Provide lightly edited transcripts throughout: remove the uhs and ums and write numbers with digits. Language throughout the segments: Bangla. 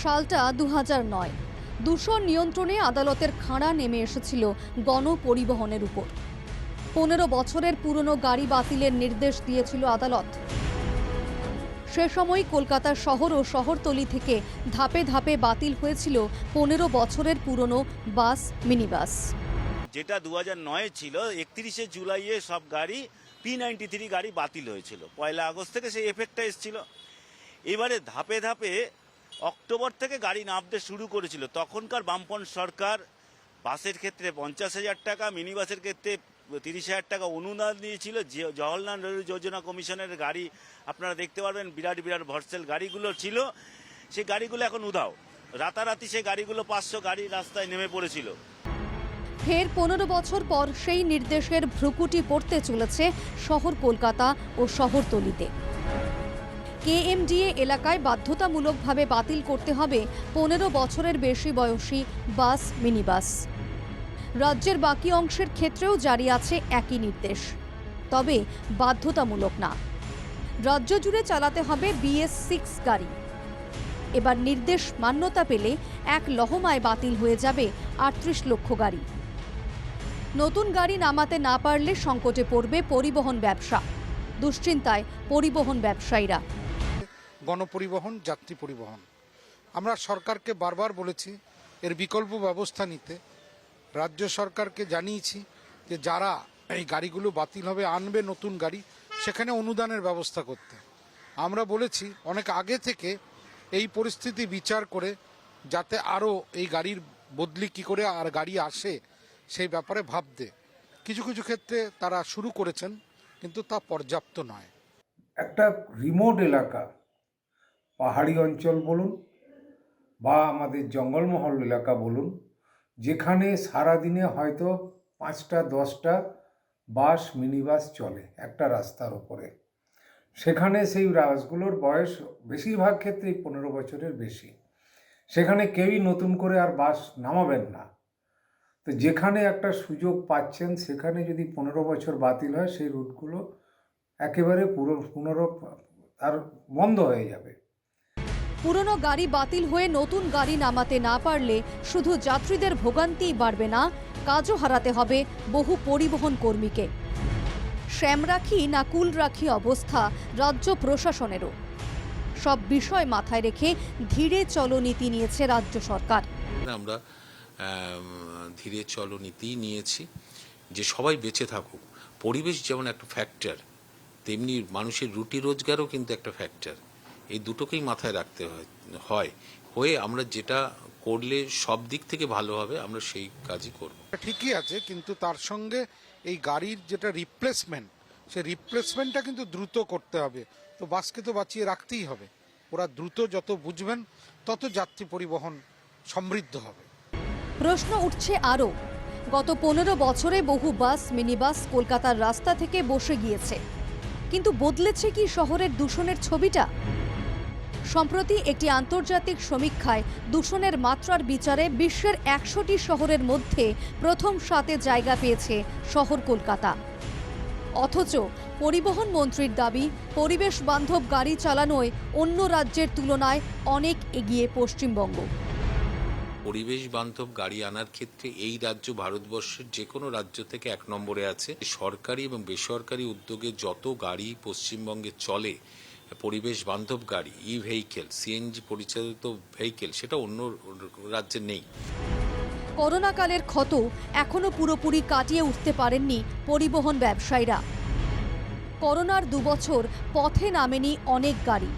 সালটা 2009। দূষণ নিয়ন্ত্রণে আদালতের খাঁড়া নেমে এসেছিল গণপরিবহনের উপর। 15 বছরের পুরনো গাড়ি বাতিলের নির্দেশ দিয়েছিল আদালত। সে সময় কলকাতা শহর ও শহরতলি থেকে ধাপে ধাপে বাতিল হয়েছিল 15 বছরের পুরনো বাস, মিনিবাস। যেটা 2009 ছিল, 31শে জুলাইয়ে সব গাড়ি P93 গাড়ি বাতিল হয়েছিল। 1 আগস্ট থেকে সেই এফেক্টটা এসেছিল। এবারে ধাপে ধাপে অক্টোবর থেকে গাড়ি নামতে শুরু করেছিল। তখনকার বামপন্থী সরকার বাসের ক্ষেত্রে 50,000 টাকা, মিনি বাসের ক্ষেত্রে 30,000 টাকা অনুদান দিয়েছিল। জওহরলাল নেহরু যোজনা কমিশনের গাড়ি আপনারা দেখতে পারবেন, বিরাট বিরাট ভার্সেল গাড়িগুলো ছিল। সেই গাড়িগুলো এখন উধাও। রাতারাতি সেই গাড়িগুলো 500 গাড়ি রাস্তায় নেমে পড়েছিল। ফের 15 বছর পর সেই নির্দেশের ভ্রুকুটি পড়তে চলেছে শহর কলকাতা ও শহরতলিতে। কেএমডিএ এলাকায় বাধ্যতামূলকভাবে বাতিল করতে হবে 15 বছরের বেশি বয়সী বাস, মিনিবাস। রাজ্যের বাকি অংশের ক্ষেত্রেও জারি আছে একই নির্দেশ, তবে বাধ্যতামূলক না। রাজ্য জুড়ে চালাতে হবে BS6 গাড়ি। এবার নির্দেশ মান্যতা পেলে এক লহমায় বাতিল হয়ে যাবে 38 লক্ষ গাড়ি। নতুন গাড়ি নামাতে না পারলে সংকটে পড়বে পরিবহন ব্যবসা। দুশ্চিন্তায় পরিবহন ব্যবসায়ীরা। গণপরিবহন, যাত্রী পরিবহন, আমরা সরকারকে বারবার বলেছি এর বিকল্প ব্যবস্থা নিতে। রাজ্য সরকারকে জানিয়েছি যে যারা এই গাড়িগুলো বাতিল হবে, আনবে নতুন গাড়ি, সেখানে অনুদানের ব্যবস্থা করতে। আমরা বলেছি অনেক আগে থেকে এই পরিস্থিতি বিচার করে যাতে আরও এই গাড়ির বদলি কি করে আর গাড়ি আসে সেই ব্যাপারে ভাবতে। কিছু কিছু ক্ষেত্রে তারা শুরু করেছেন, কিন্তু তা পর্যাপ্ত নয়। একটা রিমোট এলাকা, পাহাড়ি অঞ্চল বলুন বা আমাদের জঙ্গলমহল এলাকা বলুন, যেখানে সারাদিনে হয়তো 5টা 10টা বাস, মিনি বাস চলে একটা রাস্তার ওপরে, সেখানে সেই বাসগুলোর বয়স বেশিরভাগ ক্ষেত্রেই 15 বছরের বেশি। সেখানে কেউই নতুন করে আর বাস নামাবেন না। তো যেখানে একটা সুযোগ পাচ্ছেন, সেখানে যদি 15 বছর বাতিল হয়, সেই রুটগুলো একেবারে আর বন্ধ হয়ে যাবে। পুরনো গাড়ি বাতিল হয়ে নতুন গাড়ি নামাতে না পারলে শুধু যাত্রীদের ভোগান্তিই বাড়বে না, কাজও হারাতে হবে বহু পরিবহন কর্মীকে। শ্যামরাখি না কুলরাখি অবস্থা রাজ্য প্রশাসনেরও। সব বিষয় মাথায় রেখে ধীরে চলো নীতি নিয়েছে রাজ্য সরকার। আমরা ধীরে চলো নীতি নিয়েছি যে সবাই বেঁচে থাকুক। পরিবেশ যেমন একটা ফ্যাক্টর, তেমনি মানুষের রুটি রোজগারও কিন্তু একটা ফ্যাক্টর। এই দুটোকেই মাথায় রাখতে হয়ে আমরা যেটা করলে সব দিক থেকে ভালো হবে, আমরা সেই কাজই করব। ঠিকই আছে, কিন্তু তার সঙ্গে এই গাড়ির যেটা রিপ্লেসমেন্ট, সেই রিপ্লেসমেন্টটা কিন্তু দ্রুত করতে হবে। তো বাসকে তো বাঁচিয়ে রাখতেই হবে। ওরা দ্রুত যত বুঝবেন, তত যাত্রী পরিবহন সমৃদ্ধ হবে। প্রশ্ন উঠছে আরও। গত 15 বছরে বহু বাস, মিনিবাস কলকাতার রাস্তা থেকে বসে গিয়েছে, কিন্তু বদলেছে কি শহরের দূষণের ছবিটা? সম্প্রতি একটি আন্তর্জাতিক সমীক্ষায় দূষণের মাত্রার বিচারে বিশ্বের 100টি শহরের মধ্যে প্রথম 7-এ জায়গা পেয়েছে শহর কলকাতা। অথচ পরিবহন মন্ত্রীর দাবি, পরিবেশ বান্ধব গাড়ি চালানোয় অন্য রাজ্যের তুলনায় অনেক এগিয়ে পশ্চিমবঙ্গ। পরিবেশ বান্ধব গাড়ি আনার ক্ষেত্রে এই রাজ্য ভারতবর্ষের যে কোনো রাজ্য থেকে 1 নম্বরে আছে। সরকারি এবং বেসরকারি উদ্যোগে যত গাড়ি পশ্চিমবঙ্গে চলে, পরিবেশ বান্ধব গাড়ি, ভেহিকেল, সিএনজি পরিচালিত ভেহিকেল, সেটা অন্য রাজ্যে নেই। করোনাকালের ক্ষত এখনো পুরোপুরি কাটিয়ে উঠতে পারেননি পরিবহন ব্যবসায়ীরা। করোনার 2 বছর পথে নামেনি অনেক গাড়ি।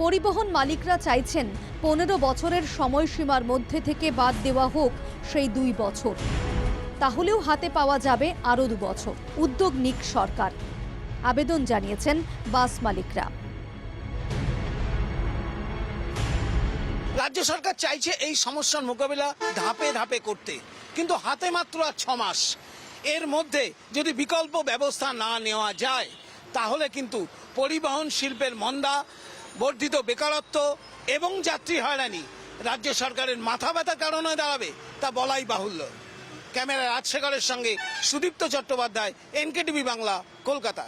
পরিবহন মালিকরা চাইছেন 15 বছরের সময়সীমার মধ্যে থেকে বাদ দেওয়া হোক সেই 2 বছর। তাহলেও হাতে পাওয়া যাবে আরও 2 বছর। উদ্যোগ নিক সরকার, আবেদন জানিয়েছেন বাস মালিকরা। রাজ্য সরকার চাইছে এই সমস্যার মোকাবিলা ধাপে ধাপে করতে, কিন্তু হাতে মাত্র আর 6 মাস। এর মধ্যে যদি বিকল্প ব্যবস্থা না নেওয়া যায়, তাহলে কিন্তু পরিবহন শিল্পের মন্দা, বর্ধিত বেকারত্ব এবং যাত্রী হয়রানি রাজ্য সরকারের মাথা ব্যথার কারণ হয়ে দাঁড়াবে, তা বলাই বাহুল্য। ক্যামেরায় রাজশেখরের সঙ্গে সুদীপ্ত চট্টোপাধ্যায়, NKTV বাংলা, কলকাতা।